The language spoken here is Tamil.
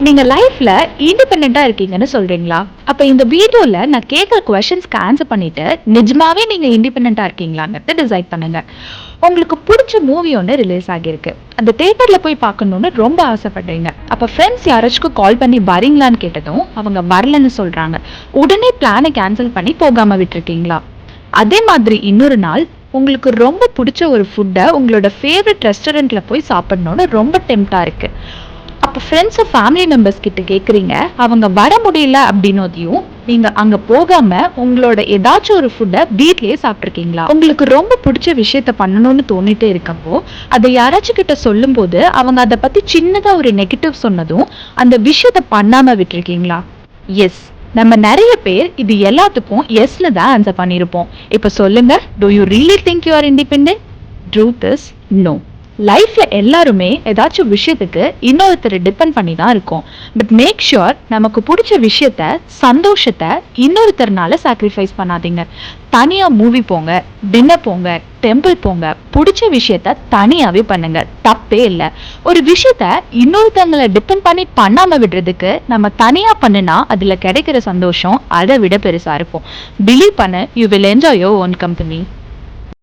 நீங்க லைஃப்ல இண்டிபெண்டா இருக்கீங்கன்னு சொல்றீங்களா? அப்ப இந்த வீடியோல நான் கேட்கிற கொஸ்டின்ஸ்க்கு ஆன்சர் பண்ணிட்டு நிஜமாவே நீங்க இண்டிபெண்டா இருக்கீங்களான்னு டிசைட் பண்ணுங்க. உங்களுக்கு பிடிச்ச மூவி ஒன்று ரிலீஸ் ஆகியிருக்கு. அந்த தியேட்டர்ல போய் பார்க்கணும்னு ரொம்ப ஆசைப்படுறீங்க. அப்ப ஃப்ரெண்ட்ஸ் யாராச்சும் கால் பண்ணி வரீங்களான்னு கேட்டதும் அவங்க வரலன்னு சொல்றாங்க. உடனே பிளானை கேன்சல் பண்ணி போகாம விட்டுருக்கீங்களா? அதே மாதிரி இன்னொரு நாள் உங்களுக்கு ரொம்ப பிடிச்ச ஒரு ஃபுட்டை உங்களோட ஃபேவரட் ரெஸ்டாரண்ட்ல போய் சாப்பிடணும்னு ரொம்ப டெம்ப்டா இருக்கு. அப்ப ஃப்ரெண்ட்ஸ் ஃபேமிலி மெம்பர்ஸ் கிட்ட கேக்குறீங்க, அவங்க வர முடியல அப்படின்னதையும் நீங்க அங்க போகாம உங்களோட ஏதாச்சும் ஒரு ஃபுட்டை வீட்லயே சாப்பிட்டுருக்கீங்களா? உங்களுக்கு ரொம்ப பிடிச்ச விஷயத்த பண்ணணும்னு தோணிட்டே இருக்கப்போ அதை யாராச்சும் கிட்ட சொல்லும் போது அவங்க அதை பத்தி சின்னதா ஒரு நெகட்டிவ் சொன்னதும் அந்த விஷயத்த பண்ணாம விட்டுருக்கீங்களா? எஸ், நம்ம நிறைய பேர் இது எல்லாத்துக்கும் எஸ்னு தான் ஆன்சர் பண்ணியிருப்போம். இப்ப சொல்லுங்க, do you really think you are independent? Truth is no. லைஃப்ல எல்லாருமே ஏதாச்சும் விஷயத்துக்கு இன்னொருத்தர் டிபெண்ட் பண்ணி தான் இருக்கோம். பட் மேக் ஷுர் நமக்கு பிடிச்ச விஷயத்த, சந்தோஷத்தை இன்னொருத்தர்னால சாக்ரிஃபைஸ் பண்ணாதீங்க. தனியா மூவி போங்க, டின்னர் போங்க, டெம்பிள் போங்க, பிடிச்ச விஷயத்த தனியாவே பண்ணுங்க, தப்பே இல்லை. ஒரு விஷயத்த இன்னொருத்தவங்களை டிபெண்ட் பண்ணி பண்ணாம விடுறதுக்கு நம்ம தனியா பண்ணுனா அதுல கிடைக்கிற சந்தோஷம் அதை விட பெருசா இருக்கும். பிலீவ் பண்ண, you will enjoy your own company.